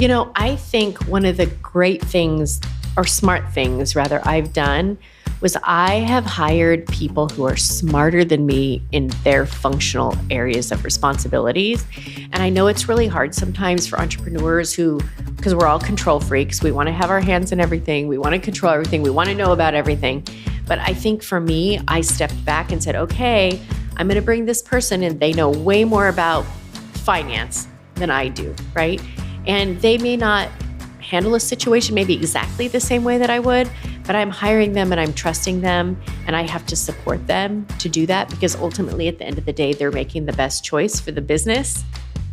I think one of the great things, or smart things rather, I've done was I have hired people who are smarter than me in their functional areas of responsibilities. And I know it's really hard sometimes for entrepreneurs because we're all control freaks. We want to have our hands in everything. We want to control everything. We want to know about everything. But I think for me, I stepped back and said, okay, I'm going to bring this person in. They know way more about finance than I do, right? And they may not handle a situation maybe exactly the same way that I would, but I'm hiring them and I'm trusting them, and I have to support them to do that because ultimately at the end of the day, they're making the best choice for the business,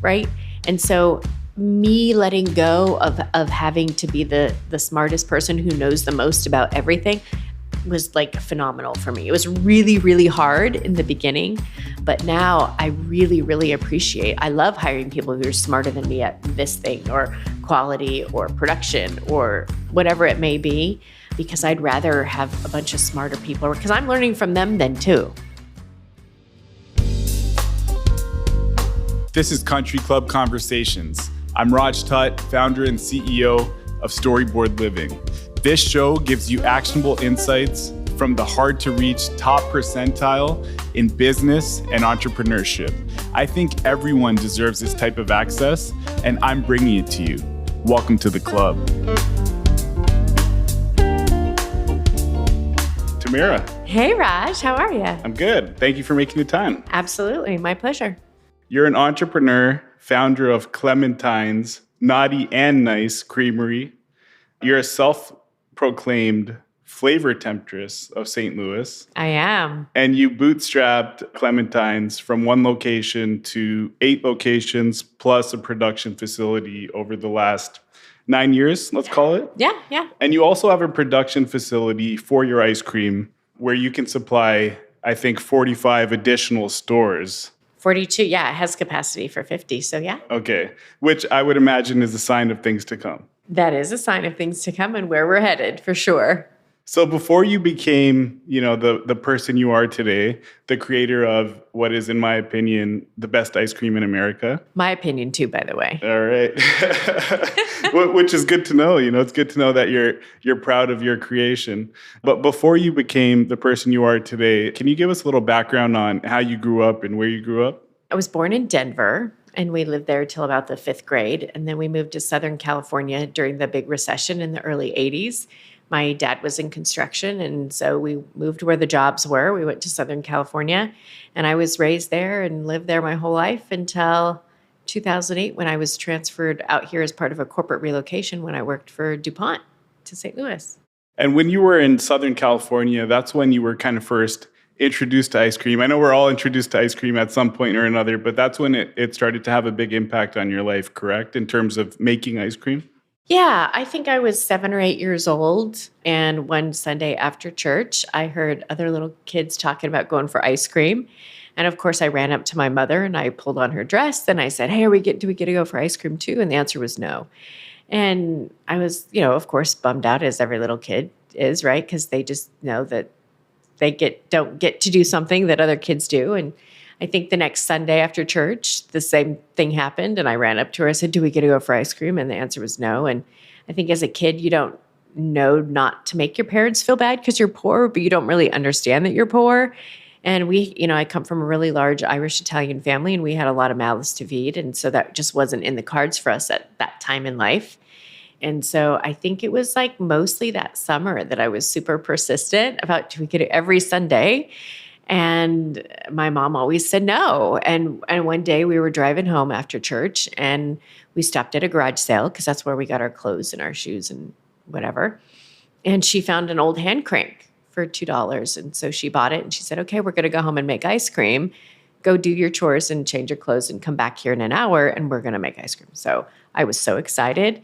right? And so me letting go of having to be the smartest person who knows the most about everything was like phenomenal for me. It was really, really hard in the beginning, but now I really, really I love hiring people who are smarter than me at this thing or quality or production or whatever it may be, because I'd rather have a bunch of smarter people because I'm learning from them then too. This is Country Club Conversations. I'm Raj Tut, founder and CEO of Storyboard Living. This show gives you actionable insights from the hard-to-reach top percentile in business and entrepreneurship. I think everyone deserves this type of access, and I'm bringing it to you. Welcome to the club. Tamara. Hey, Raj. How are you? I'm good. Thank you for making the time. Absolutely. My pleasure. You're an entrepreneur, founder of Clementine's Naughty and Nice Creamery. You're a self-proclaimed flavor temptress of St. Louis. I am. And you bootstrapped Clementine's from one location to 8 locations plus a production facility over the last 9 years, let's call it. Yeah. And you also have a production facility for your ice cream where you can supply, I think, 45 additional stores. 42, yeah, it has capacity for 50, so yeah. Okay, which I would imagine is a sign of things to come. That is a sign of things to come and where we're headed, for sure. So before you became, the person you are today, the creator of what is, in my opinion, the best ice cream in America. My opinion too, by the way. All right. Which is good to know. It's good to know that you're proud of your creation. But before you became the person you are today, can you give us a little background on how you grew up and where you grew up? I was born in Denver, and we lived there till about the 5th grade. And then we moved to Southern California during the big recession in the early 80s. My dad was in construction, and so we moved where the jobs were. We went to Southern California, and I was raised there and lived there my whole life until 2008 when I was transferred out here as part of a corporate relocation when I worked for DuPont to St. Louis. And when you were in Southern California, that's when you were kind of first introduced to ice cream. I know we're all introduced to ice cream at some point or another, but that's when it started to have a big impact on your life, correct? In terms of making ice cream? Yeah, I think I was 7 or 8 years old. And one Sunday after church, I heard other little kids talking about going for ice cream. And of course, I ran up to my mother and I pulled on her dress. And I said, hey, do we get to go for ice cream too? And the answer was no. And I was, of course, bummed out as every little kid is, right? Because they just know that they don't get to do something that other kids do. And I think the next Sunday after church, the same thing happened. And I ran up to her. I said, do we get to go for ice cream? And the answer was no. And I think as a kid, you don't know not to make your parents feel bad because you're poor, but you don't really understand that you're poor. And I come from a really large Irish-Italian family, and we had a lot of mouths to feed. And so that just wasn't in the cards for us at that time in life. And so I think it was like mostly that summer that I was super persistent about, do we get it every Sunday? And my mom always said no. And one day we were driving home after church and we stopped at a garage sale because that's where we got our clothes and our shoes and whatever. And she found an old hand crank for $2. And so she bought it and she said, okay, we're going to go home and make ice cream. Go do your chores and change your clothes and come back here in an hour and we're going to make ice cream. So I was so excited.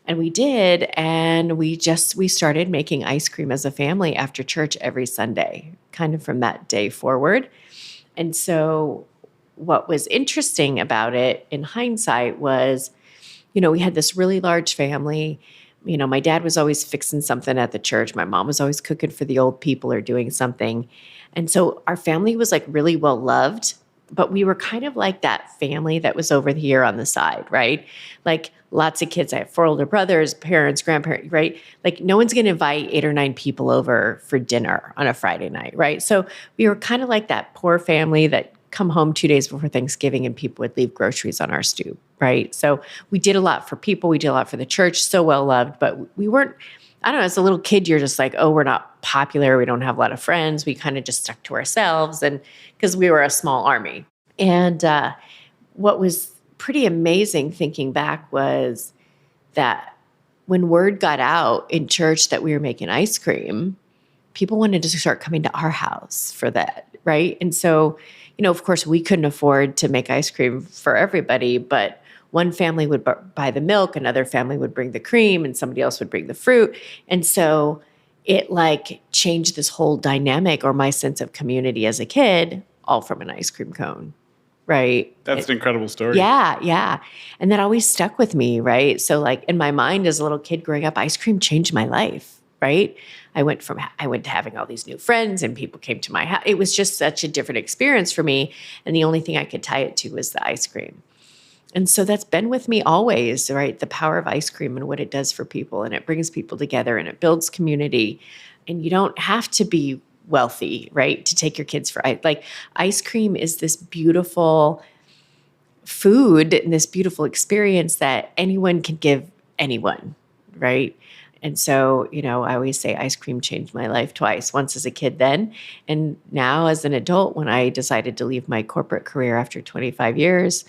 And we did, and we started making ice cream as a family after church every Sunday, kind of from that day forward. And so what was interesting about it in hindsight was, we had this really large family. My dad was always fixing something at the church. My mom was always cooking for the old people or doing something. And so our family was like really well loved. but we were kind of like that family that was over here on the side, right? Like lots of kids. I have 4 older brothers, parents, grandparents, right? Like no one's going to invite 8 or 9 people over for dinner on a Friday night, right? So we were kind of like that poor family that come home 2 days before Thanksgiving and people would leave groceries on our stoop, right? So we did a lot for people. We did a lot for the church, so well loved, but we weren't, I don't know, as a little kid, you're just like, oh, we're not popular. We don't have a lot of friends. We kind of just stuck to ourselves, and because we were a small army. And what was pretty amazing thinking back was that when word got out in church that we were making ice cream, people wanted to start coming to our house for that, right? And so, of course, we couldn't afford to make ice cream for everybody, but one family would buy the milk, another family would bring the cream, and somebody else would bring the fruit. And so it like changed this whole dynamic or my sense of community as a kid, all from an ice cream cone, right? That's an incredible story. Yeah, yeah. And that always stuck with me, right? So like in my mind as a little kid growing up, ice cream changed my life, right? I went to having all these new friends and people came to my house. It was just such a different experience for me. And the only thing I could tie it to was the ice cream. And so that's been with me always, right? The power of ice cream and what it does for people. And it brings people together and it builds community. And you don't have to be wealthy, right? To take your kids for ice cream is this beautiful food and this beautiful experience that anyone can give anyone, right? And so, I always say ice cream changed my life twice, once as a kid then, and now as an adult when I decided to leave my corporate career after 25 years,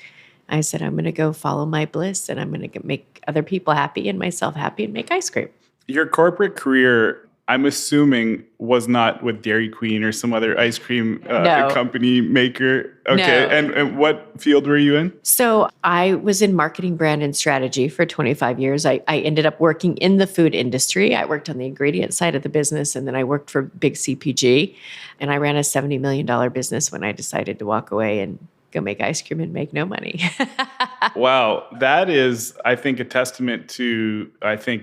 I said, I'm going to go follow my bliss and I'm going to make other people happy and myself happy and make ice cream. Your corporate career, I'm assuming, was not with Dairy Queen or some other ice cream company maker. Okay. No. And what field were you in? So I was in marketing, brand, and strategy for 25 years. I ended up working in the food industry. I worked on the ingredient side of the business, and then I worked for big CPG. And I ran a $70 million business when I decided to walk away and go make ice cream and make no money. Wow. That is, I think, a testament to,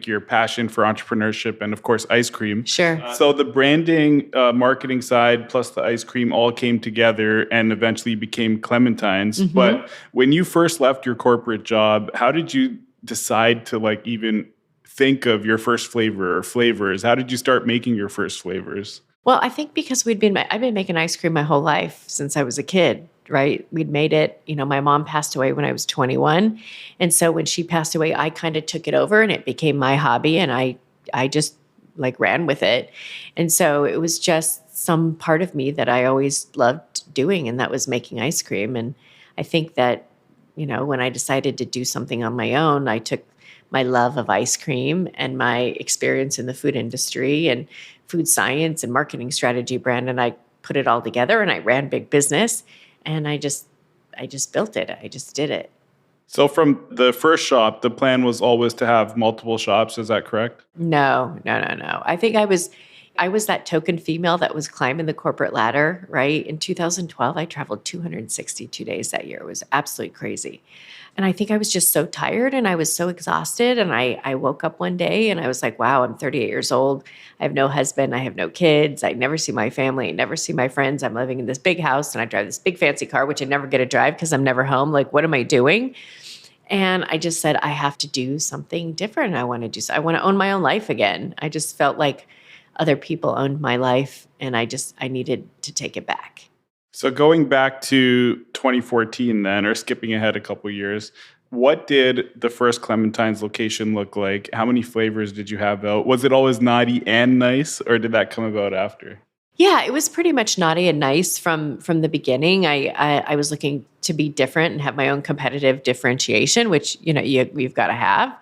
your passion for entrepreneurship and, of course, ice cream. Sure. So the branding, marketing side plus the ice cream all came together and eventually became Clementine's. Mm-hmm. But when you first left your corporate job, how did you decide to even think of your first flavor or flavors? How did you start making your first flavors? Well, I think because I've been making ice cream my whole life since I was a kid. Right? We'd made it, my mom passed away when I was 21. And so when she passed away, I kind of took it over and it became my hobby and I just ran with it. And so it was just some part of me that I always loved doing, and that was making ice cream. And I think that, when I decided to do something on my own, I took my love of ice cream and my experience in the food industry and food science and marketing strategy brand, and I put it all together and I ran big business. And I just built it. I just did it. So from the first shop, the plan was always to have multiple shops. Is that correct? No. I think I was that token female that was climbing the corporate ladder, right? In 2012, I traveled 262 days that year. It was absolutely crazy. And I think I was just so tired and I was so exhausted. And I woke up one day and I was like, wow, I'm 38 years old. I have no husband. I have no kids. I never see my family. I never see my friends. I'm living in this big house and I drive this big fancy car, which I never get to drive because I'm never home. Like, what am I doing? And I just said, I have to do something different. I want to own my own life again. I just felt like other people owned my life and I needed to take it back. So going back to 2014 then, or skipping ahead a couple of years, what did the first Clementine's location look like? How many flavors did you have out? Was it always naughty and nice, or did that come about after? Yeah, it was pretty much naughty and nice from the beginning. I was looking to be different and have my own competitive differentiation, which we've got to have.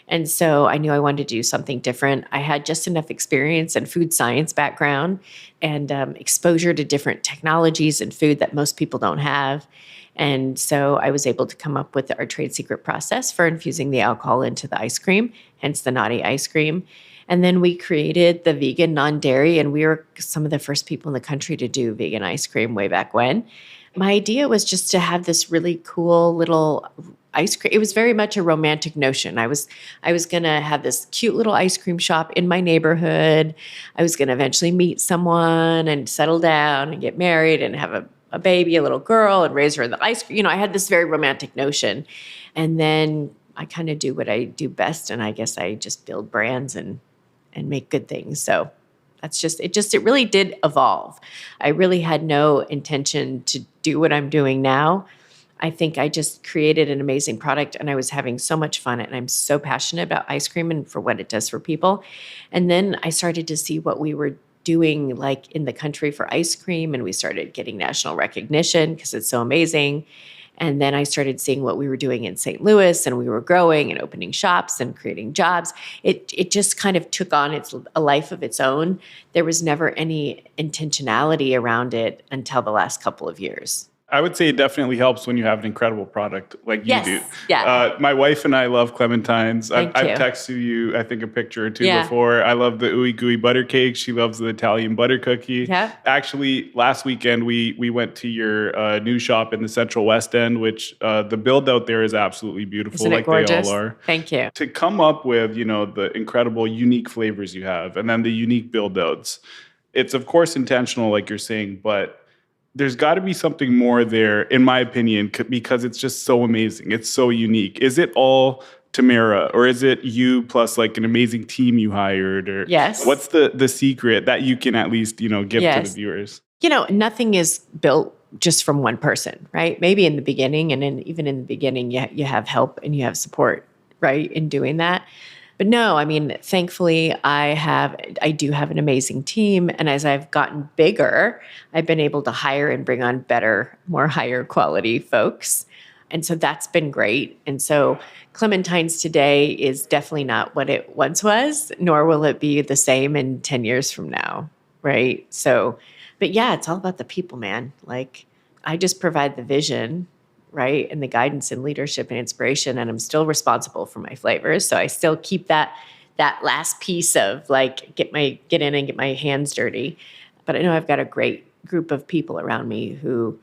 And so I knew I wanted to do something different. I had just enough experience and food science background and exposure to different technologies and food that most people don't have. And so I was able to come up with our trade secret process for infusing the alcohol into the ice cream, hence the naughty ice cream. And then we created the vegan non-dairy, and we were some of the first people in the country to do vegan ice cream way back when. My idea was just to have this really cool little ice cream. It was very much a romantic notion. I was going to have this cute little ice cream shop in my neighborhood. I was going to eventually meet someone and settle down and get married and have a a baby, a little girl, and raise her in the ice cream. I had this very romantic notion. And then I kind of do what I do best. And I guess I just build brands and make good things. So that's it really did evolve. I really had no intention to do what I'm doing now. I think I just created an amazing product and I was having so much fun and I'm so passionate about ice cream and for what it does for people. And then I started to see what we were doing like in the country for ice cream and we started getting national recognition because it's so amazing. And then I started seeing what we were doing in St. Louis and we were growing and opening shops and creating jobs. It just kind of took on a life of its own. There was never any intentionality around it until the last couple of years. I would say it definitely helps when you have an incredible product like you do. Yeah. My wife and I love Clementines. I've Thank you. texted you, I think, a picture or two before. I love the ooey gooey butter cake. She loves the Italian butter cookie. Yeah. Actually, last weekend, we went to your new shop in the Central West End, which the build out there is absolutely beautiful. Isn't it gorgeous? They all are. Thank you. To come up with, the incredible, unique flavors you have and then the unique build outs, it's, of course, intentional, like you're saying, but there's got to be something more there, in my opinion, because it's just so amazing. It's so unique. Is it all Tamara, or is it you plus like an amazing team you hired? Or yes. What's the secret that you can at least, give to the viewers? Nothing is built just from one person, right? Maybe in the beginning, and even in the beginning, you have help and you have support, right, in doing that. But no, I mean, thankfully, I do have an amazing team. And as I've gotten bigger, I've been able to hire and bring on better, more higher quality folks. And so that's been great. And so Clementine's today is definitely not what it once was, nor will it be the same in 10 years from now, right? So, but yeah, it's all about the people, man. Like, I just provide the vision, right? And the guidance and leadership and inspiration. And I'm still responsible for my flavors. So I still keep that last piece of like, get in and get my hands dirty. But I know I've got a great group of people around me who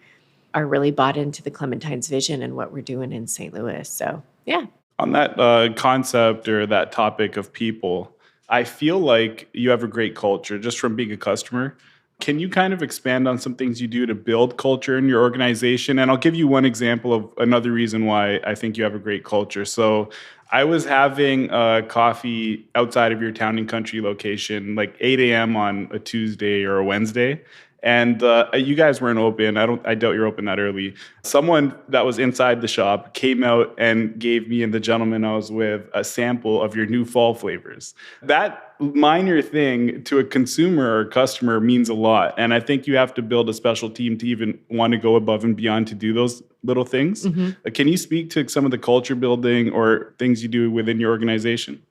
are really bought into the Clementine's vision and what we're doing in St. Louis. So yeah. On that concept or that topic of people, I feel like you have a great culture just from being a customer. Can you kind of expand on some things you do to build culture in your organization? And I'll give you one example of another reason why I think you have a great culture. So I was having coffee outside of your Town and Country location, like 8 a.m. on a Tuesday or a Wednesday. And you guys weren't open. I doubt you're open that early. Someone that was inside the shop came out and gave me and the gentleman I was with a sample of your new fall flavors. That minor thing to a consumer or customer means a lot. And I think you have to build a special team to even want to go above and beyond to do those little things. Mm-hmm. Can you speak to some of the culture building or things you do within your organization?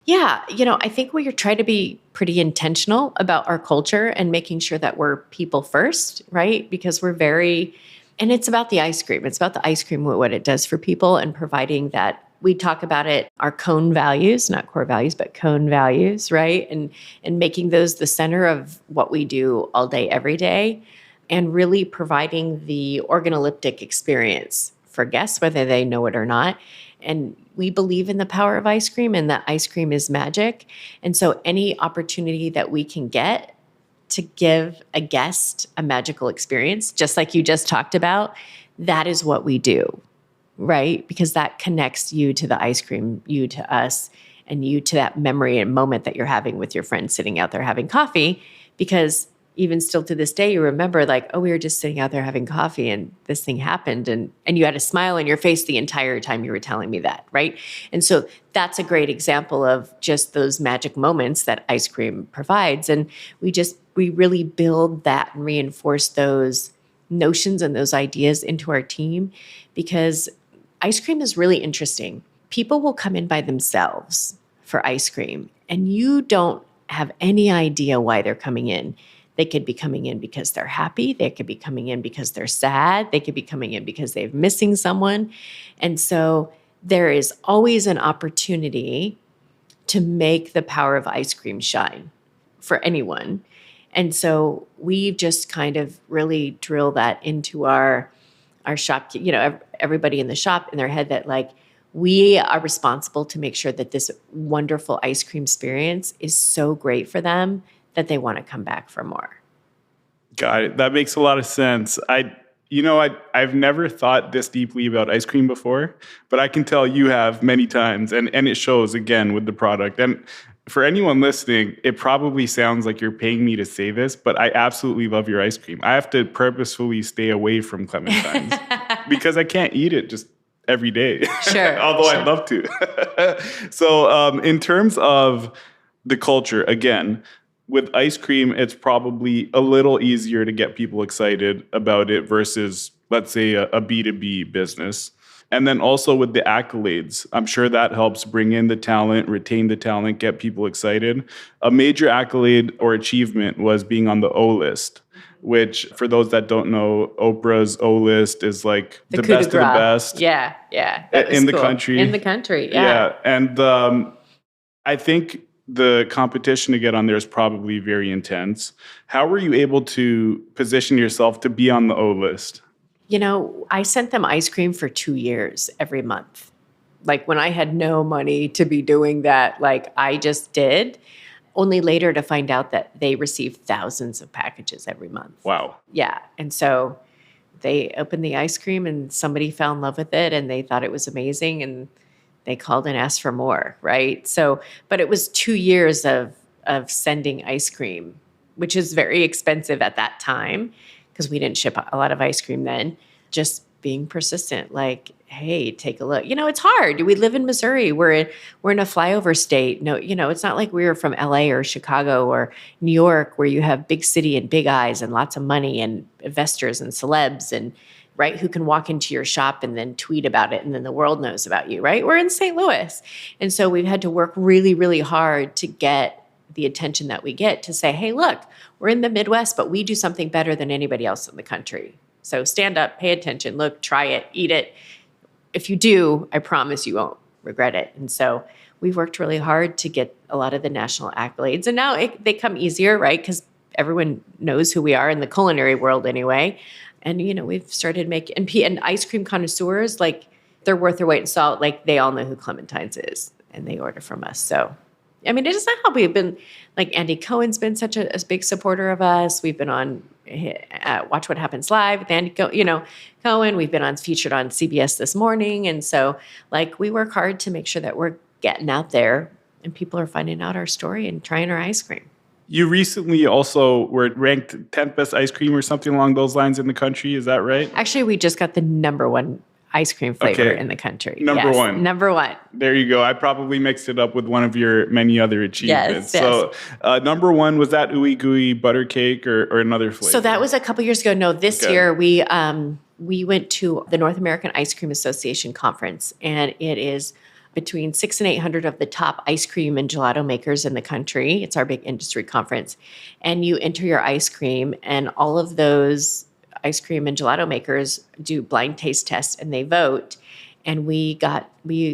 Yeah, I think we are trying to be pretty intentional about our culture and making sure that we're people first, right? Because and it's about the ice cream. It's about the ice cream, what it does for people and providing that. We talk about it, our cone values, not core values, but cone values, right? And making those the center of what we do all day, every day, and really providing the organoleptic experience for guests, whether they know it or not. And we believe in the power of ice cream and that ice cream is magic. And so any opportunity that we can get to give a guest a magical experience, just like you just talked about, that is what we do, right? Because that connects you to the ice cream, you to us, and you to that memory and moment that you're having with your friends sitting out there having coffee. Because even still to this day, you remember like, oh, we were just sitting out there having coffee and this thing happened. And you had a smile on your face the entire time you were telling me that, right? And so that's a great example of just those magic moments that ice cream provides. And we really build that and reinforce those notions and those ideas into our team because ice cream is really interesting. People will come in by themselves for ice cream and you don't have any idea why they're coming in. They could be coming in because they're happy. They could be coming in because they're sad. They could be coming in because they're missing someone. And so there is always an opportunity to make the power of ice cream shine for anyone. And so we just kind of really drill that into our shop, everybody in the shop in their head that like, we are responsible to make sure that this wonderful ice cream experience is so great for them that they want to come back for more. Got it. That makes a lot of sense. I've never thought this deeply about ice cream before, but I can tell you have many times, and it shows again with the product. And for anyone listening, it probably sounds like you're paying me to say this, but I absolutely love your ice cream. I have to purposefully stay away from Clementine's because I can't eat it just every day. Sure. Although sure. I'd love to. So in terms of the culture, again, with ice cream, it's probably a little easier to get people excited about it versus, let's say, a B2B business. And then also with the accolades, I'm sure that helps bring in the talent, retain the talent, get people excited. A major accolade or achievement was being on the O list, which for those that don't know, Oprah's O list is like the coup de best of the grace. best. Yeah. That was in the cool. country. In the country, yeah. And I think the competition to get on there is probably very intense. How were you able to position yourself to be on the O list? I sent them ice cream for 2 years every month. Like when I had no money to be doing that, like I just did, only later to find out that they received thousands of packages every month. Wow. Yeah. And so they opened the ice cream and somebody fell in love with it and they thought it was amazing and they called and asked for more, right? So, but it was 2 years of sending ice cream, which is very expensive at that time because we didn't ship a lot of ice cream then. Just being persistent, like, hey, take a look. It's hard. We live in Missouri. We're in a flyover state. No, it's not like we were from LA or Chicago or New York where you have big city and big eyes and lots of money and investors and celebs and right, who can walk into your shop and then tweet about it and then the world knows about you, right? We're in St. Louis. And so we've had to work really, really hard to get the attention that we get to say, hey, look, we're in the Midwest, but we do something better than anybody else in the country. So stand up, pay attention, look, try it, eat it. If you do, I promise you won't regret it. And so we've worked really hard to get a lot of the national accolades. And now they come easier, right? Because everyone knows who we are in the culinary world anyway. And, we've started making, and ice cream connoisseurs, like they're worth their weight in salt. Like they all know who Clementine's is and they order from us. So, it doesn't help. We've been, like Andy Cohen's been such a big supporter of us. We've been on Watch What Happens Live with Andy Cohen. We've been featured on CBS This Morning. And so like we work hard to make sure that we're getting out there and people are finding out our story and trying our ice cream. You recently also were ranked 10th best ice cream or something along those lines in the country. Is that right? Actually, we just got the number one ice cream flavor in the country. Number one. Number one. There you go. I probably mixed it up with one of your many other achievements. Yes. So number one, was that ooey gooey butter cake or another flavor? So that was a couple years ago. No, this year we went to the North American Ice Cream Association conference, and it is between 600 and 800 of the top ice cream and gelato makers in the country. It's our big industry conference. And you enter your ice cream, and all of those ice cream and gelato makers do blind taste tests and they vote. And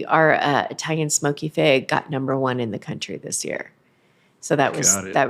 our Italian Smoky Fig got number one in the country this year. So that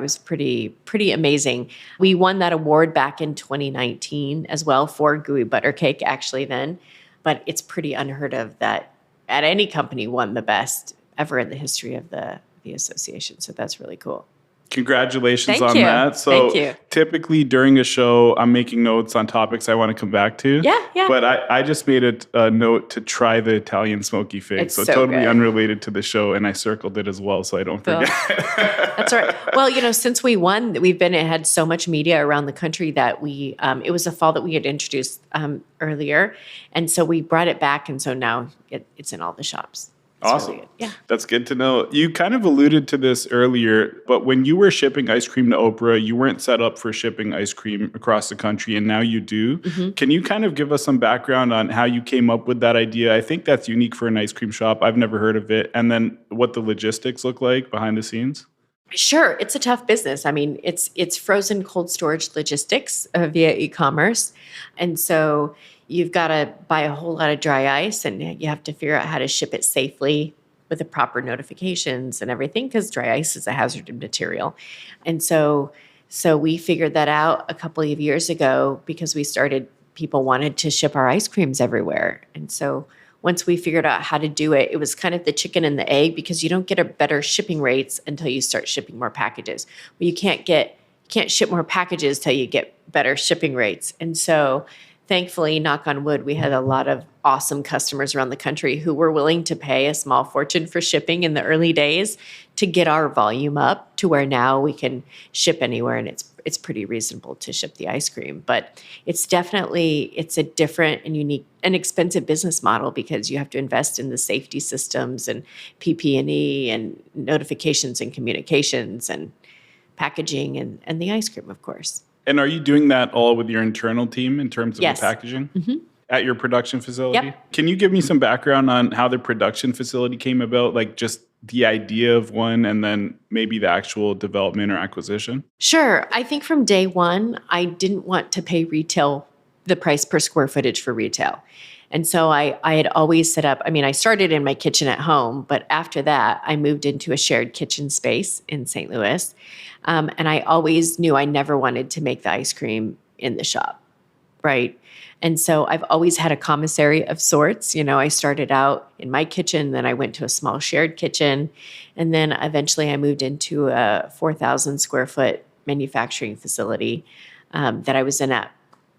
was pretty amazing. We won that award back in 2019 as well for gooey butter cake actually then, but it's pretty unheard of that at any company won the best ever in the history of the association. So that's really cool. Congratulations on that. So Thank you. Typically during a show, I'm making notes on topics I want to come back to. Yeah. But I just made a note to try the Italian Smoky Fig. It's so totally good. Unrelated to the show, and I circled it as well so I don't forget. That's all right. Well, since we won, it had so much media around the country that it was a fall that we had introduced earlier. And so we brought it back. And so now it's in all the shops. It's awesome. really good. Yeah. That's good to know. You kind of alluded to this earlier, but when you were shipping ice cream to Oprah, you weren't set up for shipping ice cream across the country, and now you do. Mm-hmm. Can you kind of give us some background on how you came up with that idea? I think that's unique for an ice cream shop. I've never heard of it. And then what the logistics look like behind the scenes? Sure. It's a tough business. It's frozen cold storage logistics via e-commerce. And so you've got to buy a whole lot of dry ice and you have to figure out how to ship it safely with the proper notifications and everything because dry ice is a hazardous material. And so we figured that out a couple of years ago because people wanted to ship our ice creams everywhere. And so once we figured out how to do it, it was kind of the chicken and the egg because you don't get a better shipping rates until you start shipping more packages. But you can't ship more packages till you get better shipping rates. And so thankfully, knock on wood, we had a lot of awesome customers around the country who were willing to pay a small fortune for shipping in the early days to get our volume up to where now we can ship anywhere, and it's pretty reasonable to ship the ice cream. But it's a different and unique and expensive business model because you have to invest in the safety systems and PP&E and notifications and communications and packaging and the ice cream, of course. And are you doing that all with your internal team in terms of Yes. the packaging? Mm-hmm. At your production facility? Yep. Can you give me some background on how the production facility came about, like just the idea of one and then maybe the actual development or acquisition? Sure. I think from day one, I didn't want to pay retail the price per square footage for retail. And so I had always set up, I started in my kitchen at home, but after that, I moved into a shared kitchen space in St. Louis. And I always knew I never wanted to make the ice cream in the shop, right? And so I've always had a commissary of sorts. I started out in my kitchen, then I went to a small shared kitchen, and then eventually I moved into a 4,000 square foot manufacturing facility that I was in at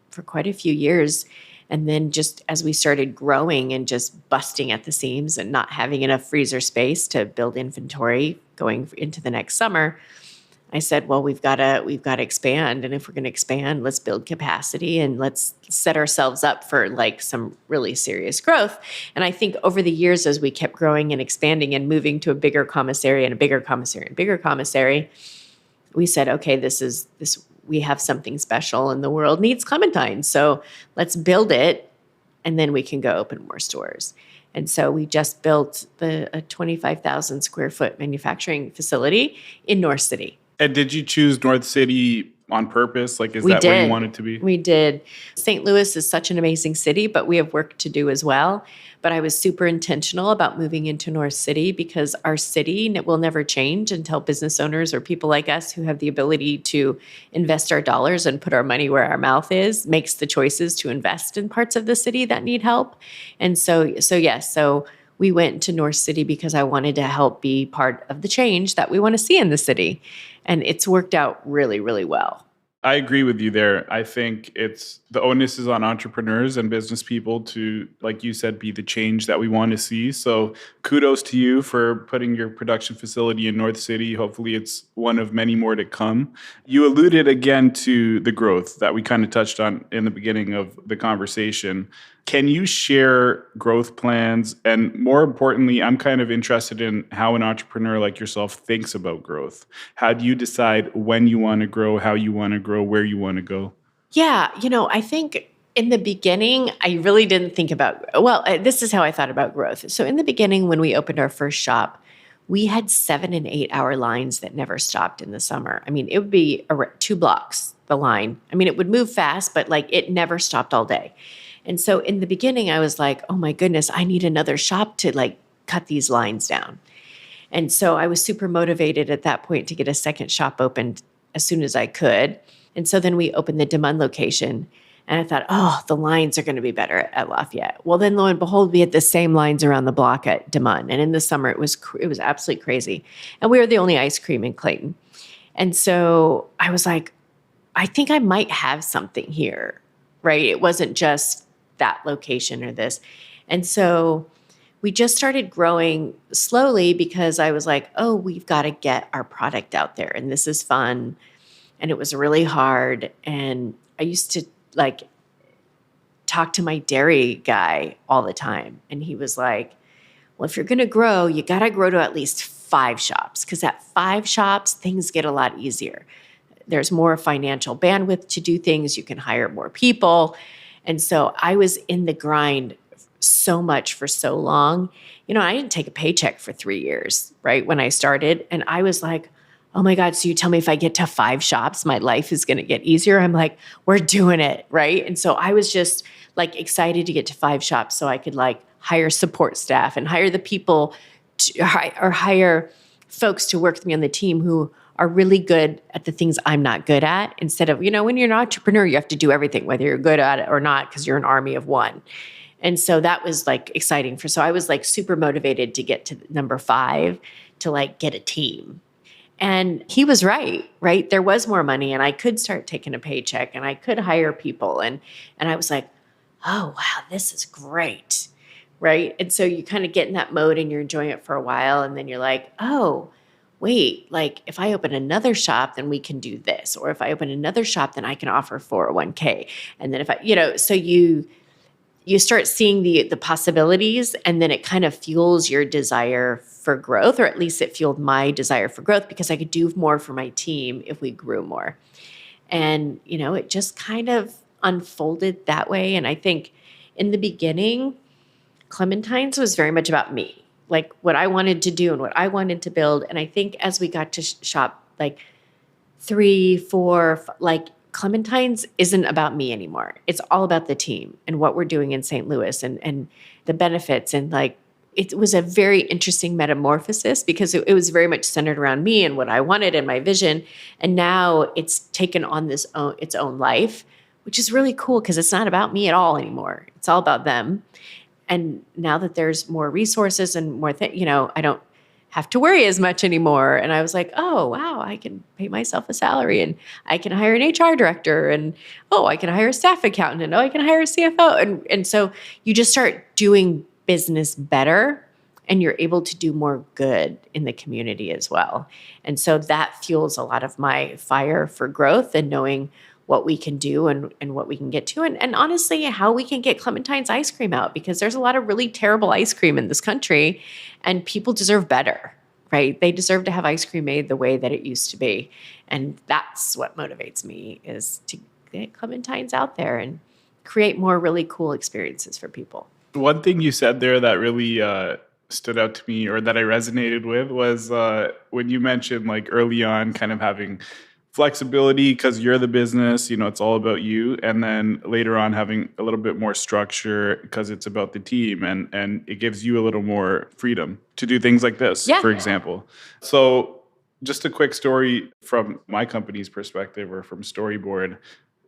for quite a few years. And then just as we started growing and just busting at the seams and not having enough freezer space to build inventory going into the next summer, I said, well, we've got to expand. And if we're going to expand, let's build capacity and let's set ourselves up for like some really serious growth. And I think over the years, as we kept growing and expanding and moving to a bigger commissary and a bigger commissary and bigger commissary, we said, okay, we have something special and the world needs Clementine. So let's build it and then we can go open more stores. And so we just built a 25,000 square foot manufacturing facility in North City. And did you choose North City on purpose? Like, is that where you wanted to be? We did. St. Louis is such an amazing city, but we have work to do as well. But I was super intentional about moving into North City because our city will never change until business owners or people like us who have the ability to invest our dollars and put our money where our mouth is makes the choices to invest in parts of the city that need help. And so we went to North City because I wanted to help be part of the change that we want to see in the city. And it's worked out really, really well. I agree with you there. I think the onus is on entrepreneurs and business people to, like you said, be the change that we want to see. So kudos to you for putting your production facility in North City. Hopefully it's one of many more to come. You alluded again to the growth that we kind of touched on in the beginning of the conversation. Can you share growth plans? And more importantly, I'm kind of interested in how an entrepreneur like yourself thinks about growth. How do you decide when you want to grow, how you want to grow, where you want to go? Yeah, I think in the beginning, I really didn't think about, this is how I thought about growth. So in the beginning, when we opened our first shop, we had 7 and 8 hour lines that never stopped in the summer. It would be 2 blocks, the line. It would move fast, but like it never stopped all day. And so in the beginning, I was like, oh my goodness, I need another shop to like cut these lines down. And so I was super motivated at that point to get a second shop opened as soon as I could. And so then we opened the Des Moines location. And I thought, oh, the lines are going to be better at Lafayette. Well, then lo and behold, we had the same lines around the block at Des Moines. And in the summer, it was absolutely crazy. And we were the only ice cream in Clayton. And so I was like, I think I might have something here, right? It wasn't just that location or this. And so we just started growing slowly because I was like, oh, we've got to get our product out there. And this is fun. And it was really hard. And I used to like talk to my dairy guy all the time. And he was like, well, if you're going to grow, you got to grow to at least 5 shops. Because at 5 shops, things get a lot easier. There's more financial bandwidth to do things. You can hire more people. And so I was in the grind so much for so long. I didn't take a paycheck for 3 years, right, when I started. And I was like, oh my God, so you tell me if I get to 5 shops, my life is going to get easier? I'm like, we're doing it, right? And so I was just like excited to get to 5 shops so I could like hire support staff and hire the people or hire folks to work with me on the team who are really good at the things I'm not good at, instead of, when you're an entrepreneur, you have to do everything, whether you're good at it or not, because you're an army of one. And so that was like exciting so I was like super motivated to get to number 5 to like get a team. And he was right? There was more money and I could start taking a paycheck and I could hire people. And I was like, oh, wow, this is great. Right. And so you kind of get in that mode and you're enjoying it for a while. And then you're like, oh, wait, like if I open another shop, then we can do this. Or if I open another shop, then I can offer 401k. And then if I, so you start seeing the possibilities, and then it kind of fuels your desire for growth, or at least it fueled my desire for growth because I could do more for my team if we grew more. And, it just kind of unfolded that way. And I think in the beginning, Clementine's was very much about me, like what I wanted to do and what I wanted to build. And I think as we got to shop like 3, 4, like Clementine's isn't about me anymore. It's all about the team and what we're doing in St. Louis and the benefits. And like, it was a very interesting metamorphosis because it was very much centered around me and what I wanted and my vision. And now it's taken on its own life, which is really cool because it's not about me at all anymore. It's all about them. And now that there's more resources and more I don't have to worry as much anymore. And I was like, oh, wow, I can pay myself a salary and I can hire an HR director and, oh, I can hire a staff accountant and, oh, I can hire a CFO. And so you just start doing business better and you're able to do more good in the community as well. And so that fuels a lot of my fire for growth and knowing what we can do and what we can get to. And honestly, how we can get Clementine's ice cream out, because there's a lot of really terrible ice cream in this country and people deserve better, right? They deserve to have ice cream made the way that it used to be. And that's what motivates me, is to get Clementine's out there and create more really cool experiences for people. One thing you said there that really stood out to me, or that I resonated with, was when you mentioned like early on kind of having flexibility because you're the business, it's all about you. And then later on having a little bit more structure because it's about the team, and it gives you a little more freedom to do things like this, for example. So just a quick story from my company's perspective, or from Storyboard.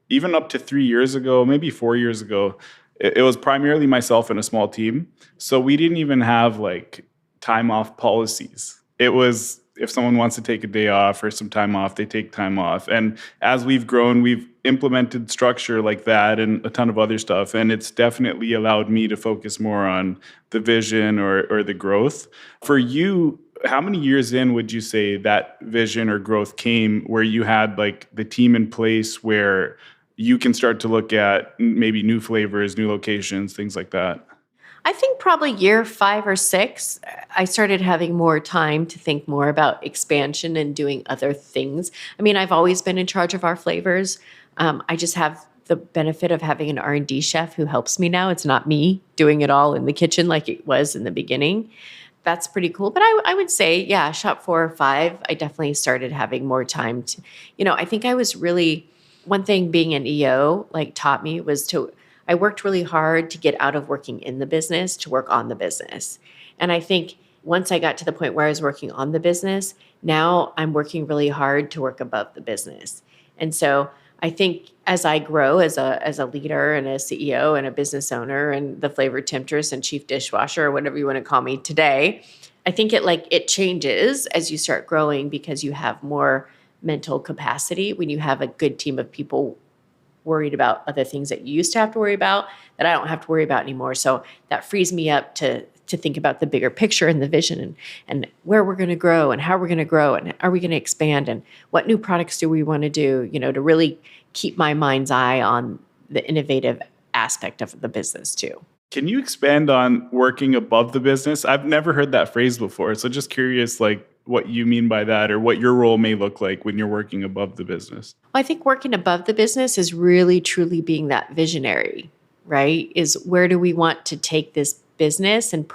Even up to 3 years ago, maybe 4 years ago, it was primarily myself and a small team. So we didn't even have like time off policies. It was, if someone wants to take a day off or some time off, they take time off. And as we've grown, we've implemented structure like that and a ton of other stuff. And it's definitely allowed me to focus more on the vision or the growth. For you, how many years in would you say that vision or growth came where you had like the team in place where you can start to look at maybe new flavors, new locations, things like that? I think probably year 5 or 6, I started having more time to think more about expansion and doing other things. I mean, I've always been in charge of our flavors. I just have the benefit of having an R&D chef who helps me now. It's not me doing it all in the kitchen like it was in the beginning. That's pretty cool. But I would say, yeah, shop 4 or 5, I definitely started having more time to, I think I was really, one thing being an EO like taught me was I worked really hard to get out of working in the business to work on the business. And I think once I got to the point where I was working on the business, now I'm working really hard to work above the business. And so I think as I grow as a leader and a CEO and a business owner and the flavored temptress and chief dishwasher or whatever you want to call me today, I think it changes as you start growing because you have more mental capacity when you have a good team of people worried about other things that you used to have to worry about that I don't have to worry about anymore. So that frees me up to think about the bigger picture and the vision and where we're going to grow and how we're going to grow and are we going to expand and what new products do we want to do, to really keep my mind's eye on the innovative aspect of the business too. Can you expand on working above the business? I've never heard that phrase before. So just curious, like what you mean by that or what your role may look like when you're working above the business. Well, I think working above the business is really truly being that visionary, right? Is where do we want to take this business and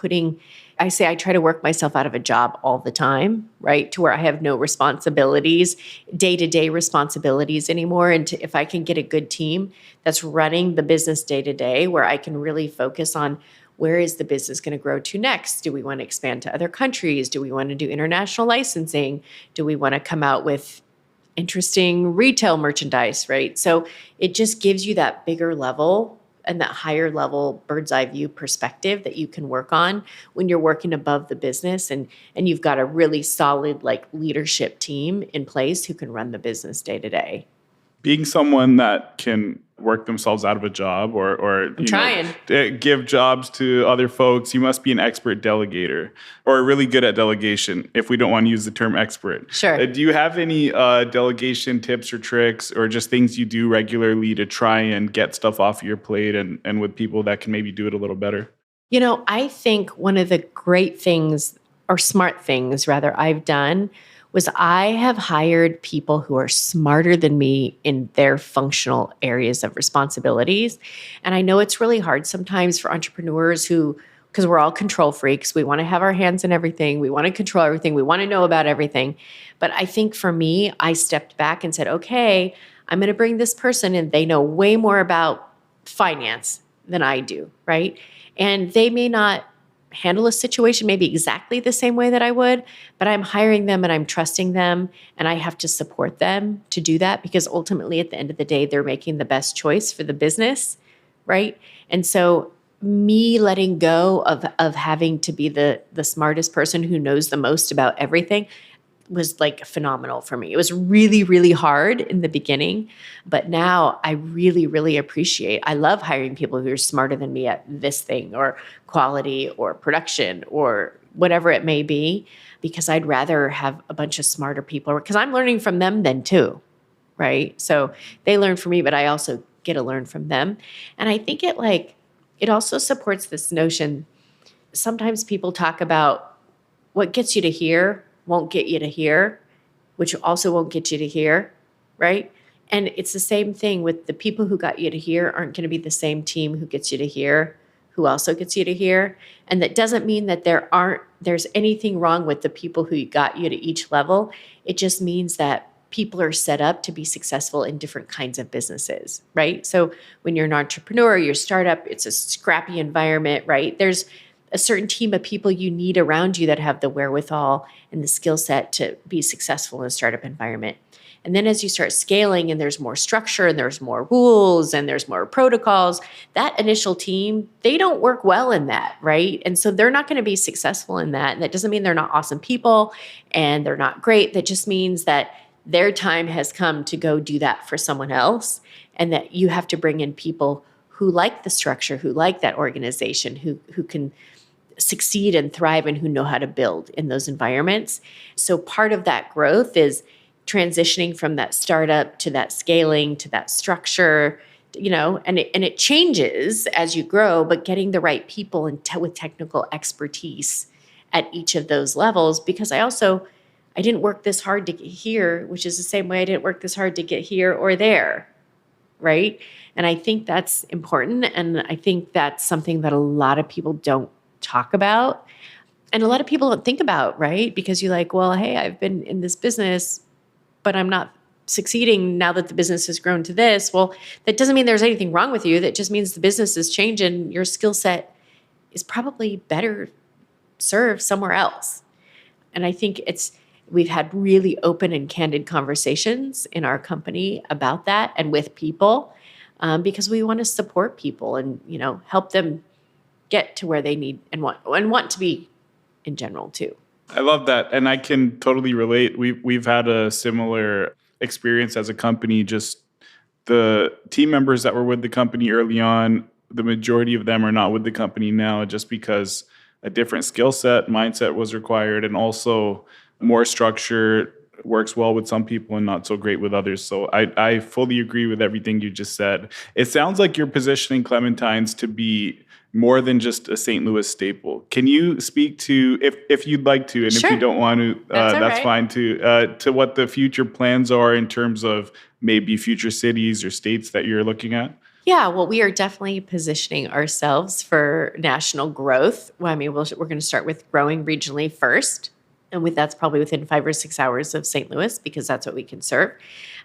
I try to work myself out of a job all the time, right? To where I have no responsibilities, day-to-day responsibilities anymore. And if I can get a good team that's running the business day-to-day, where I can really focus on where is the business going to grow to next? Do we want to expand to other countries? Do we want to do international licensing? Do we want to come out with interesting retail merchandise, right? So it just gives you that bigger level and that higher level bird's eye view perspective that you can work on when you're working above the business and you've got a really solid leadership team in place who can run the business day to day. Being someone that can work themselves out of a job or I'm trying. give jobs to other folks, you must be an expert delegator or really good at delegation, if we don't want to use the term expert. Sure. Do you have any delegation tips or tricks or just things you do regularly to try and get stuff off your plate and with people that can maybe do it a little better? I think one of the great things, or smart things rather, I've done was I have hired people who are smarter than me in their functional areas of responsibilities. And I know it's really hard sometimes for entrepreneurs because we're all control freaks. We want to have our hands in everything. We want to control everything. We want to know about everything. But I think for me, I stepped back and said, okay, I'm going to bring this person in. They know way more about finance than I do, right? And they may not handle a situation maybe exactly the same way that I would, but I'm hiring them and I'm trusting them and I have to support them to do that because ultimately at the end of the day, they're making the best choice for the business, right? And so me letting go of having to be the smartest person who knows the most about everything was like phenomenal for me. It was really, really hard in the beginning, but now I really, really I love hiring people who are smarter than me at this thing or quality or production or whatever it may be, because I'd rather have a bunch of smarter people because I'm learning from them then too, right? So they learn from me, but I also get to learn from them. And I think it also supports this notion. Sometimes people talk about what gets you to here won't get you to here, which also won't get you to here, right? And it's the same thing with the people who got you to here aren't going to be the same team who gets you to here, who also gets you to here. And that doesn't mean that there's anything wrong with the people who got you to each level. It just means that people are set up to be successful in different kinds of businesses, right? So when you're an entrepreneur, your startup, it's a scrappy environment, right? There's a certain team of people you need around you that have the wherewithal and the skill set to be successful in a startup environment. And then as you start scaling and there's more structure and there's more rules and there's more protocols, that initial team, they don't work well in that, right? And so they're not going to be successful in that. And that doesn't mean they're not awesome people and they're not great. That just means that their time has come to go do that for someone else, and that you have to bring in people who like the structure, who like that organization, who can succeed and thrive and who know how to build in those environments. So part of that growth is transitioning from that startup to that scaling to that structure, and it changes as you grow, but getting the right people and with technical expertise at each of those levels, because I didn't work this hard to get here, which is the same way I didn't work this hard to get here or there, right? And I think that's important. And I think that's something that a lot of people don't talk about. And a lot of people don't think about, right? Because you're like, well, hey, I've been in this business, but I'm not succeeding now that the business has grown to this. Well, that doesn't mean there's anything wrong with you. That just means the business has changed and your skill set is probably better served somewhere else. And I think we've had really open and candid conversations in our company about that and with people, because we want to support people and, help them get to where they need and want to be in general too. I love that. And I can totally relate. We've had a similar experience as a company. Just the team members that were with the company early on, the majority of them are not with the company now just because a different skill set, mindset was required, and also more structure works well with some people and not so great with others. So I fully agree with everything you just said. It sounds like you're positioning Clementine's to be more than just a St. Louis staple. Can you speak to, if you'd like to, and Sure. if you don't want to, that's right. fine too, to what the future plans are in terms of maybe future cities or states that you're looking at? Yeah, well, we are definitely positioning ourselves for national growth. Well, I mean, we're going to start with growing regionally first. And that's probably within 5 or 6 hours of St. Louis, because that's what we can serve.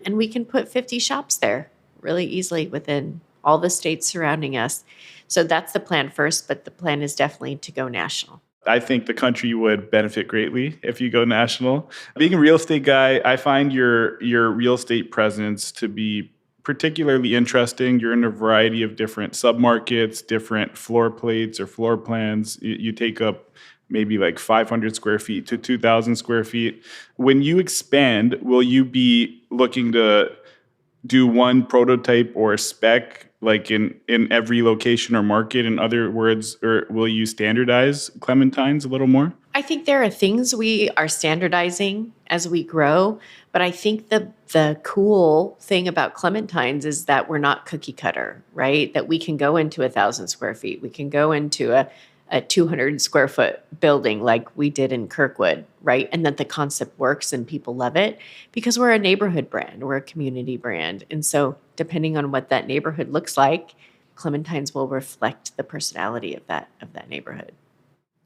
And we can put 50 shops there really easily within all the states surrounding us. So that's the plan first, but the plan is definitely to go national. I think the country would benefit greatly if you go national. Being a real estate guy, I find your real estate presence to be particularly interesting. You're in a variety of different submarkets, different floor plates or floor plans. You take up maybe like 500 square feet to 2,000 square feet. When you expand, will you be looking to do one prototype or spec like in every location or market? In other words, or will you standardize Clementines a little more? I think there are things we are standardizing as we grow, but I think the cool thing about Clementines is that we're not cookie cutter, right? That we can go into 1,000 square feet. We can go into a 200 square foot building like we did in Kirkwood, right? And that the concept works and people love it because we're a neighborhood brand, we're a community brand. And so depending on what that neighborhood looks like, Clementines will reflect the personality of that neighborhood.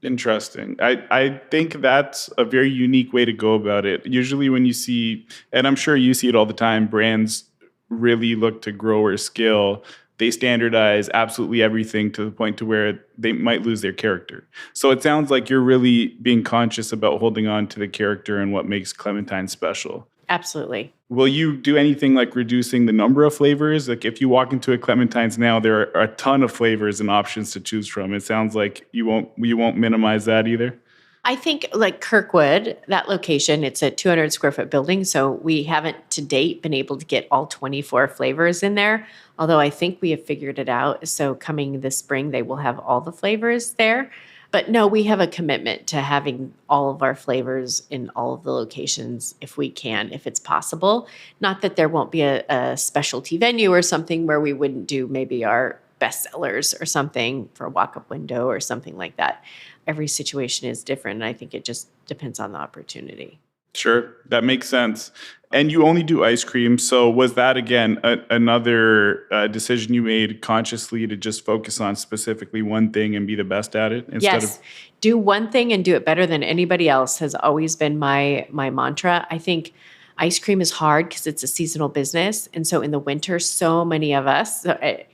Interesting. I think that's a very unique way to go about it. Usually when you see, and I'm sure you see it all the time, brands really look to grow or scale. They standardize absolutely everything to the point to where they might lose their character. So it sounds like you're really being conscious about holding on to the character and what makes Clementine special. Absolutely. Will you do anything like reducing the number of flavors? Like if you walk into a Clementine's now, there are a ton of flavors and options to choose from. It sounds like you won't minimize that either. I think like Kirkwood, that location, it's a 200 square foot building. So we haven't to date been able to get all 24 flavors in there. Although I think we have figured it out. So coming this spring, they will have all the flavors there. But no, we have a commitment to having all of our flavors in all of the locations if we can, if it's possible. Not that there won't be a specialty venue or something where we wouldn't do maybe our bestsellers or something for a walk-up window or something like that. Every situation is different. And I think it just depends on the opportunity. Sure, that makes sense. And you only do ice cream. So was that, again, another decision you made consciously to just focus on specifically one thing and be the best at it? Yes. Do one thing and do it better than anybody else has always been my mantra. I think ice cream is hard because it's a seasonal business. And so in the winter, so many of us,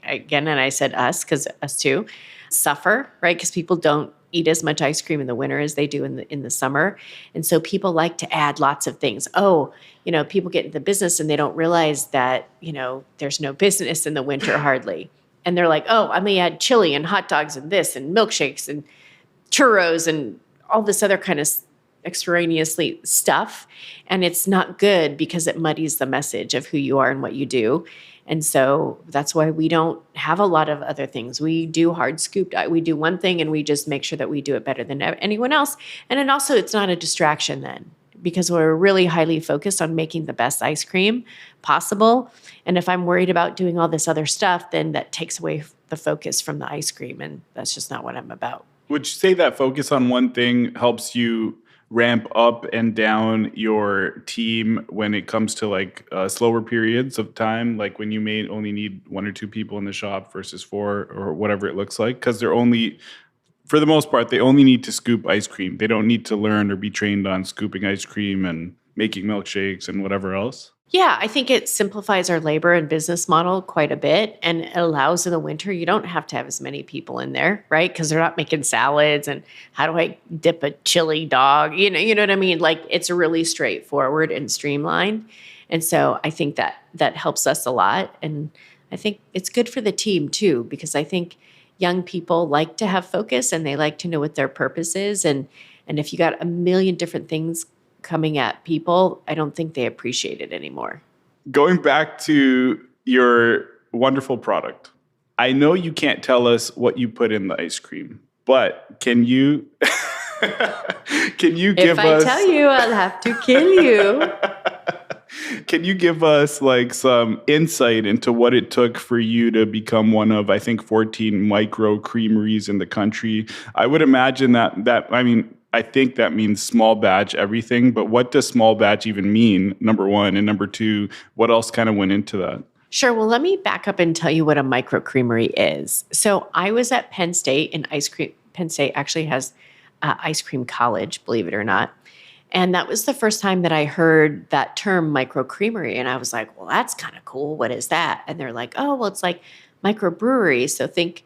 again, and I said us because us too, suffer, right? Because people don't eat as much ice cream in the winter as they do in the summer. And so people like to add lots of things. People get into the business and they don't realize that, there's no business in the winter hardly. And they're like, oh, I'm going to add chili and hot dogs and this and milkshakes and churros and all this other kind of extraneously stuff. And it's not good because it muddies the message of who you are and what you do. And so that's why we don't have a lot of other things. We do hard scoop. We do one thing and we just make sure that we do it better than anyone else. And then also it's not a distraction then because we're really highly focused on making the best ice cream possible. And if I'm worried about doing all this other stuff, then that takes away the focus from the ice cream. And that's just not what I'm about. Would you say that focus on one thing helps you ramp up and down your team when it comes to like slower periods of time, like when you may only need 1 or 2 people in the shop versus 4 or whatever it looks like? Because for the most part, they only need to scoop ice cream. They don't need to learn or be trained on scooping ice cream and making milkshakes and whatever else. Yeah, I think it simplifies our labor and business model quite a bit. And it allows in the winter, you don't have to have as many people in there, right? Because they're not making salads and how do I dip a chili dog? You know what I mean? Like it's really straightforward and streamlined. And so I think that helps us a lot. And I think it's good for the team too, because I think young people like to have focus and they like to know what their purpose is. And if you got a million different things coming at people, I don't think they appreciate it anymore. Going back to your wonderful product, I know you can't tell us what you put in the ice cream, but can you give us... If I tell you, I'll have to kill you. Can you give us like some insight into what it took for you to become one of, I think, 14 micro creameries in the country? I would imagine I think that means small batch everything, but what does small batch even mean, number one? And number two, what else kind of went into that? Sure. Well, let me back up and tell you what a micro creamery is. So I was at Penn State and Penn State actually has ice cream college, believe it or not. And that was the first time that I heard that term micro creamery. And I was like, well, that's kind of cool. What is that? And they're like, oh, well, it's like microbrewery. So think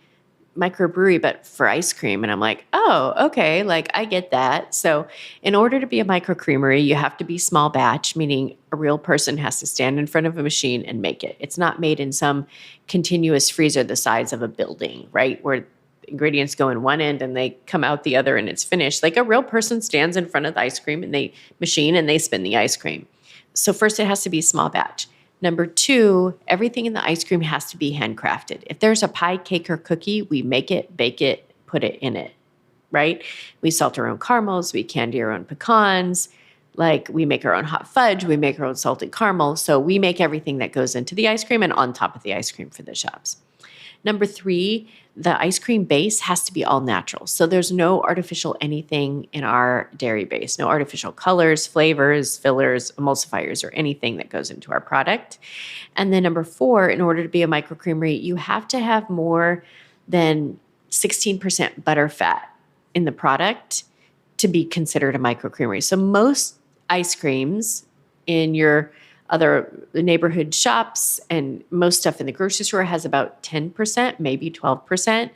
microbrewery, but for ice cream. And I'm like, oh, okay. Like I get that. So in order to be a micro creamery, you have to be small batch, meaning a real person has to stand in front of a machine and make it. It's not made in some continuous freezer the size of a building, right? Where ingredients go in one end and they come out the other and it's finished. Like a real person stands in front of the ice cream and they machine and they spin the ice cream. So first it has to be small batch. Number two, everything in the ice cream has to be handcrafted. If there's a pie, cake, or cookie, we make it, bake it, put it in it, right? We salt our own caramels, we candy our own pecans, like we make our own hot fudge, we make our own salted caramel. So we make everything that goes into the ice cream and on top of the ice cream for the shops. Number three, the ice cream base has to be all natural. So there's no artificial anything in our dairy base, no artificial colors, flavors, fillers, emulsifiers, or anything that goes into our product. And then number four, in order to be a microcreamery, you have to have more than 16% butter fat in the product to be considered a microcreamery. So most ice creams in your other neighborhood shops and most stuff in the grocery store has about 10%, maybe 12%.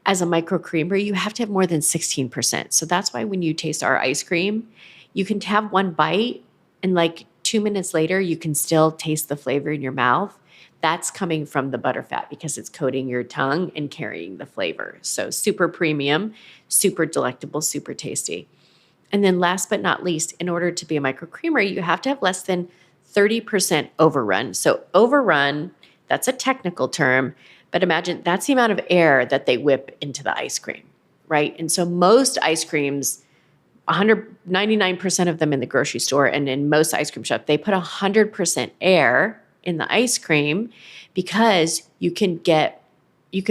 As a microcreamery, you have to have more than 16%. So that's why when you taste our ice cream, you can have one bite and like 2 minutes later, you can still taste the flavor in your mouth. That's coming from the butterfat because it's coating your tongue and carrying the flavor. So super premium, super delectable, super tasty. And then last but not least, in order to be a microcreamery, you have to have less than 30% overrun. So overrun, that's a technical term, but imagine that's the amount of air that they whip into the ice cream, right? And so most ice creams, 99% of them in the grocery store and in most ice cream shops, they put 100% air in the ice cream because you can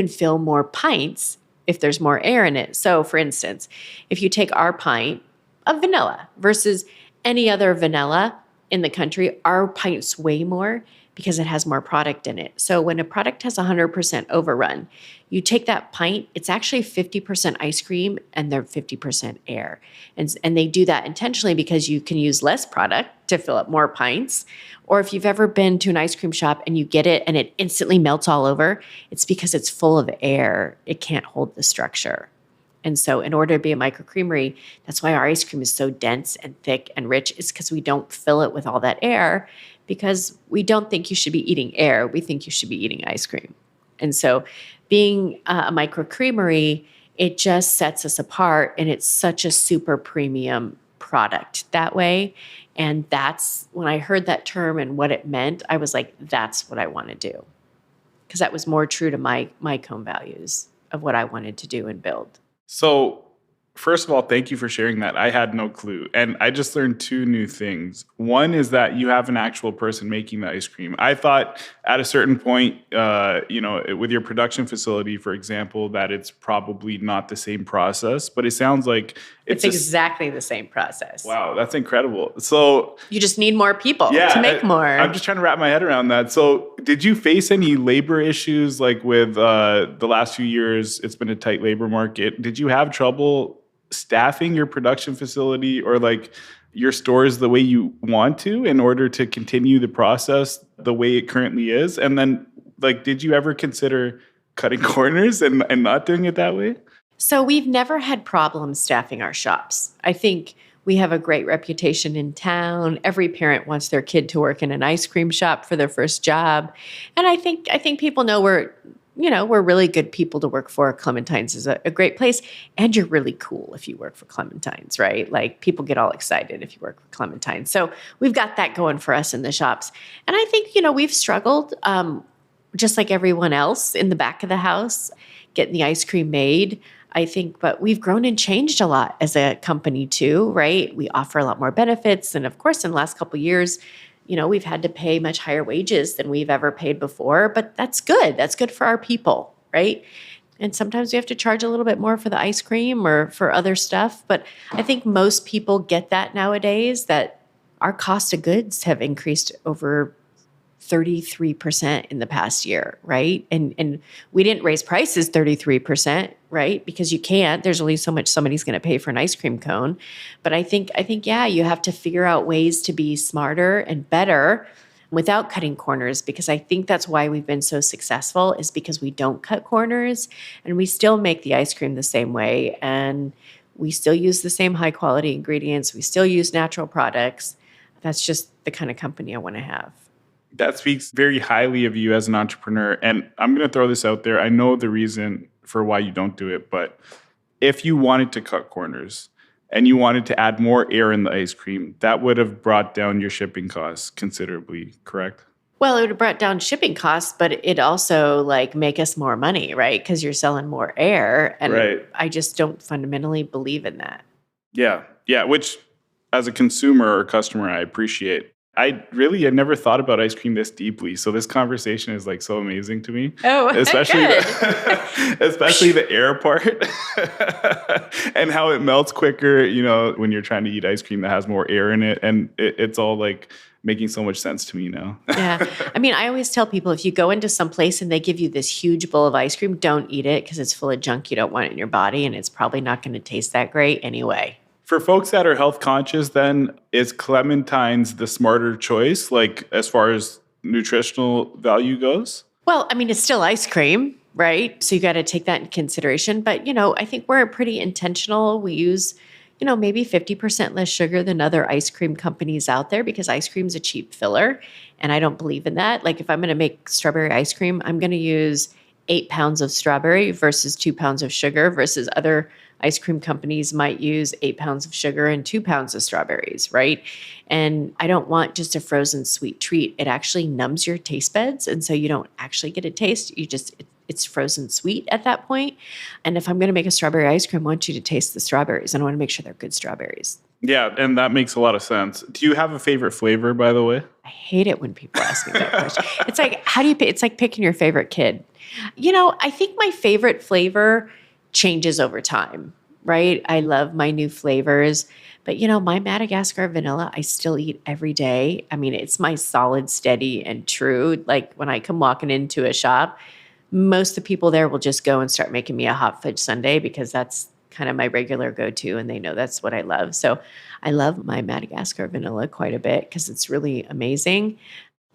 fill more pints if there's more air in it. So for instance, if you take our pint of vanilla versus any other vanilla in the country, our pint's way more because it has more product in it. So when a product has 100% overrun, you take that pint, it's actually 50% ice cream and they're 50% air. And they do that intentionally because you can use less product to fill up more pints. Or if you've ever been to an ice cream shop and you get it and it instantly melts all over, it's because it's full of air. It can't hold the structure. And so in order to be a microcreamery, that's why our ice cream is so dense and thick and rich. It's because we don't fill it with all that air because we don't think you should be eating air. We think you should be eating ice cream. And so being a microcreamery, it just sets us apart and it's such a super premium product that way. And that's when I heard that term and what it meant, I was like, that's what I want to do. Because that was more true to my core values of what I wanted to do and build. So, first of all, thank you for sharing that. I had no clue. And I just learned two new things. One is that you have an actual person making the ice cream. I thought at a certain point, with your production facility, for example, that it's probably not the same process, but it sounds like it's exactly the same process. Wow, that's incredible. So you just need more people to make more. I'm just trying to wrap my head around that. So did you face any labor issues like with the last few years? It's been a tight labor market. Did you have trouble staffing your production facility or like your stores the way you want to in order to continue the process the way it currently is? And then like, did you ever consider cutting corners and not doing it that way? So we've never had problems staffing our shops. I think we have a great reputation in town. Every parent wants their kid to work in an ice cream shop for their first job. And I think people know we're really good people to work for. Clementine's is a great place. And you're really cool if you work for Clementine's, right? Like people get all excited if you work for Clementine's. So we've got that going for us in the shops. And I think, we've struggled just like everyone else in the back of the house, getting the ice cream made. I think, but we've grown and changed a lot as a company too, right? We offer a lot more benefits. And of course, in the last couple of years, we've had to pay much higher wages than we've ever paid before, but that's good. That's good for our people, right? And sometimes we have to charge a little bit more for the ice cream or for other stuff. But I think most people get that nowadays, that our cost of goods have increased over 33% in the past year, right? And we didn't raise prices 33%, right? Because you can't. There's only so much somebody's going to pay for an ice cream cone. But I think, yeah, you have to figure out ways to be smarter and better without cutting corners, because I think that's why we've been so successful, is because we don't cut corners and we still make the ice cream the same way. And we still use the same high quality ingredients. We still use natural products. That's just the kind of company I want to have. That speaks very highly of you as an entrepreneur. And I'm going to throw this out there. I know the reason for why you don't do it, but if you wanted to cut corners and you wanted to add more air in the ice cream, that would have brought down your shipping costs considerably, correct? Well, it would have brought down shipping costs, but it also like make us more money, right? Because you're selling more air. And Right. I just don't fundamentally believe in that. Yeah. Yeah. Which, as a consumer or customer, I appreciate. I never thought about ice cream this deeply. So this conversation is like so amazing to me, Oh, especially good. especially the air part and how it melts quicker, when you're trying to eat ice cream that has more air in it. And it's all like making so much sense to me now. Yeah. I mean, I always tell people if you go into some place and they give you this huge bowl of ice cream, don't eat it because it's full of junk you don't want in your body and it's probably not going to taste that great anyway. For folks that are health conscious, then is Clementine's the smarter choice, like as far as nutritional value goes? Well, I mean, it's still ice cream, right? So you got to take that in consideration. But, I think we're pretty intentional. We use, maybe 50% less sugar than other ice cream companies out there because ice cream's a cheap filler. And I don't believe in that. Like if I'm going to make strawberry ice cream, I'm going to use 8 pounds of strawberry versus 2 pounds of sugar versus other ice cream companies might use 8 pounds of sugar and 2 pounds of strawberries, right? And I don't want just a frozen sweet treat. It actually numbs your taste buds. And so you don't actually get a taste. It's frozen sweet at that point. And if I'm going to make a strawberry ice cream, I want you to taste the strawberries. And I want to make sure they're good strawberries. Yeah, and that makes a lot of sense. Do you have a favorite flavor, by the way? I hate it when people ask me that question. It's like, it's like picking your favorite kid. I think my favorite flavor changes over time, right? I love my new flavors, but my Madagascar vanilla, I still eat every day. I mean, it's my solid, steady, and true. Like when I come walking into a shop, most of the people there will just go and start making me a hot fudge sundae because that's kind of my regular go-to and they know that's what I love. So I love my Madagascar vanilla quite a bit because it's really amazing.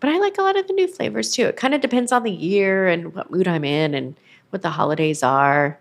But I like a lot of the new flavors too. It kind of depends on the year and what mood I'm in and what the holidays are.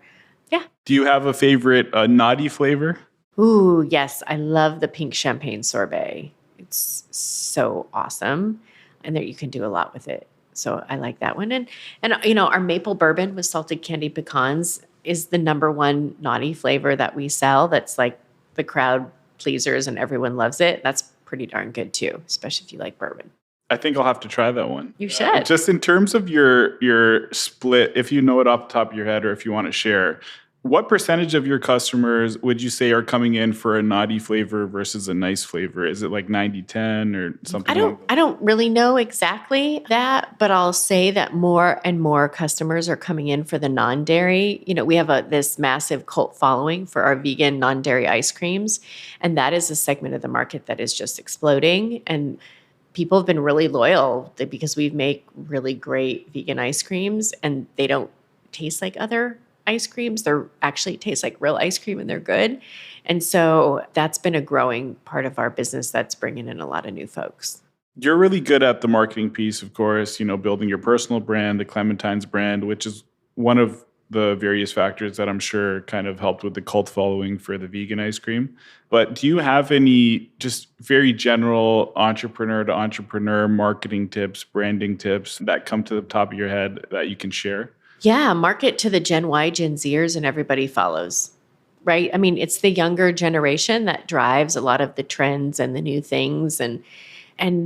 Yeah. Do you have a favorite naughty flavor? Ooh, yes. I love the pink champagne sorbet. It's so awesome. And there you can do a lot with it. So I like that one. And our maple bourbon with salted candied pecans is the number one naughty flavor that we sell. That's like the crowd pleasers and everyone loves it. That's pretty darn good too, especially if you like bourbon. I think I'll have to try that one. You should. Just in terms of your split, if you know it off the top of your head or if you want to share, what percentage of your customers would you say are coming in for a naughty flavor versus a nice flavor? Is it like 90-10 or something? I don't really know exactly that, but I'll say that more and more customers are coming in for the non-dairy. We have this massive cult following for our vegan non-dairy ice creams, and that is a segment of the market that is just exploding. And people have been really loyal because we make really great vegan ice creams, and they don't taste like other ice creams. They're actually taste like real ice cream and they're good. And so that's been a growing part of our business that's bringing in a lot of new folks. You're really good at the marketing piece, of course, building your personal brand, the Clementine's brand, which is one of the various factors that I'm sure kind of helped with the cult following for the vegan ice cream. But do you have any just very general entrepreneur to entrepreneur marketing tips, branding tips that come to the top of your head that you can share? Yeah, market to the Gen Y, Gen Zers, and everybody follows, right? I mean, it's the younger generation that drives a lot of the trends and the new things, and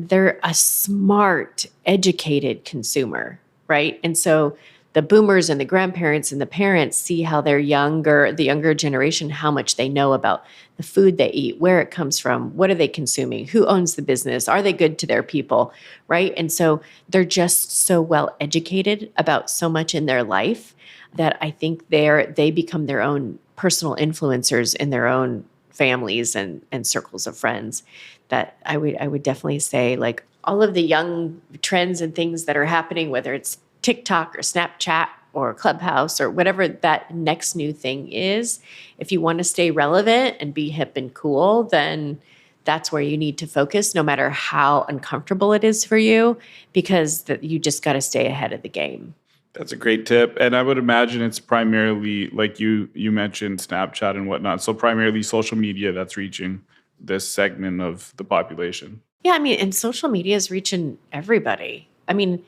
they're a smart, educated consumer, right? And so the boomers and the grandparents and the parents see how the younger generation, how much they know about the food they eat, where it comes from, what are they consuming, who owns the business, are they good to their people, right? And so they're just so well educated about so much in their life that I think they become their own personal influencers in their own families and circles of friends. That I would definitely say, like, all of the young trends and things that are happening, whether it's TikTok or Snapchat or Clubhouse or whatever that next new thing is, if you want to stay relevant and be hip and cool, then that's where you need to focus, no matter how uncomfortable it is for you, because you just got to stay ahead of the game. That's a great tip. And I would imagine it's primarily, like you mentioned, Snapchat and whatnot. So primarily social media that's reaching this segment of the population. Yeah, I mean, and social media is reaching everybody. I mean,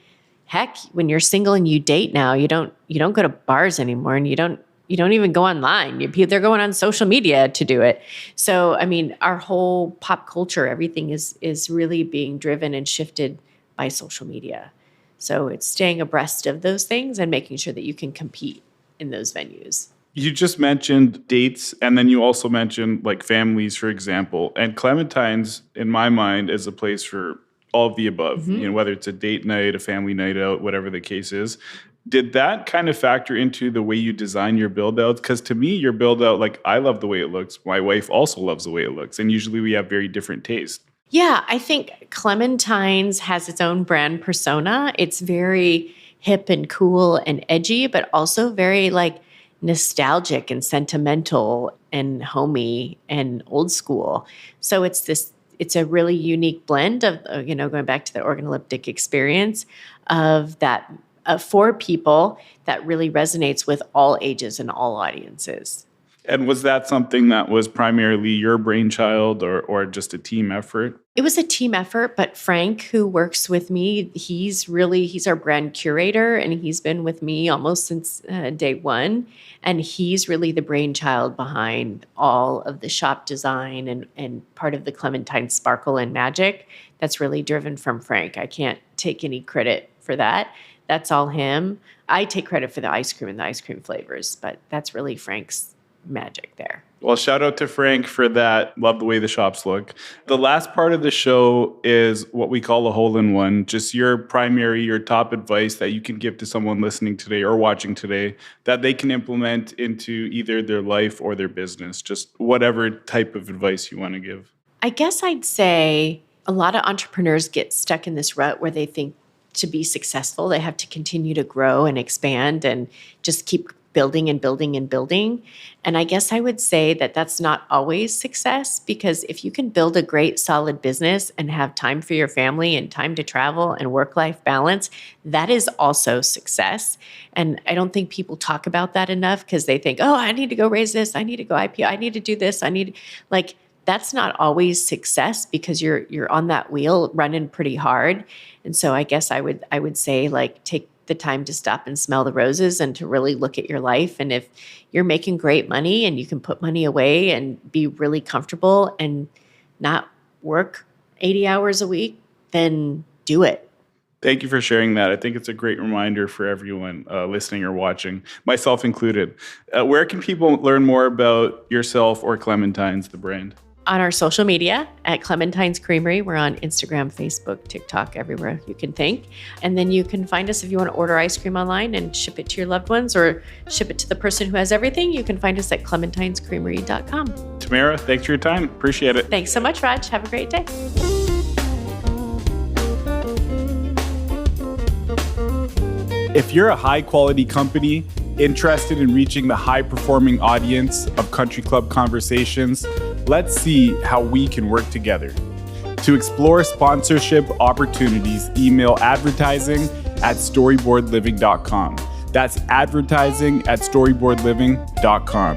heck, when you're single and you date now, you don't go to bars anymore, and you don't even go online. They're going on social media to do it. So, I mean, our whole pop culture, everything is really being driven and shifted by social media. So it's staying abreast of those things and making sure that you can compete in those venues. You just mentioned dates, and then you also mentioned like families, for example. And Clementine's, in my mind, is a place for all of the above, whether it's a date night, a family night out, whatever the case is. Did that kind of factor into the way you design your build outs? Because to me, your build out, like I love the way it looks. My wife also loves the way it looks. And usually we have very different tastes. Yeah, I think Clementine's has its own brand persona. It's very hip and cool and edgy, but also very like nostalgic and sentimental and homey and old school. So it's a really unique blend of, going back to the organoleptic experience of that for people that really resonates with all ages and all audiences. And was that something that was primarily your brainchild or just a team effort? It was a team effort, but Frank, who works with me, he's our brand curator, and he's been with me almost since day one. And he's really the brainchild behind all of the shop design and part of the Clementine sparkle and magic. That's really driven from Frank. I can't take any credit for that. That's all him. I take credit for the ice cream and the ice cream flavors, but that's really Frank's magic there. Well, shout out to Frank for that. Love the way the shops look. The last part of the show is what we call a hole-in-one. Just your top advice that you can give to someone listening today or watching today that they can implement into either their life or their business. Just whatever type of advice you want to give. I guess I'd say a lot of entrepreneurs get stuck in this rut where they think to be successful, they have to continue to grow and expand and just keep building and building and building. And I guess I would say that that's not always success, because if you can build a great solid business and have time for your family and time to travel and work-life balance, that is also success. And I don't think people talk about that enough because they think, oh, I need to go raise this. I need to go IPO. I need to do this. That's not always success because you're on that wheel running pretty hard. And so I guess I would say take the time to stop and smell the roses and to really look at your life. And if you're making great money and you can put money away and be really comfortable and not work 80 hours a week, then do it. Thank you for sharing that. I think it's a great reminder for everyone listening or watching, myself included. Where can people learn more about yourself or Clementine's, the brand? On our social media at Clementine's Creamery. We're on Instagram, Facebook, TikTok, everywhere you can think. And then you can find us if you want to order ice cream online and ship it to your loved ones or ship it to the person who has everything. You can find us at clementinescreamery.com. Tamara, thanks for your time. Appreciate it. Thanks so much, Raj. Have a great day. If you're a high-quality company interested in reaching the high-performing audience of Country Club Conversations, let's see how we can work together. To explore sponsorship opportunities, email advertising@storyboardliving.com. That's advertising@storyboardliving.com.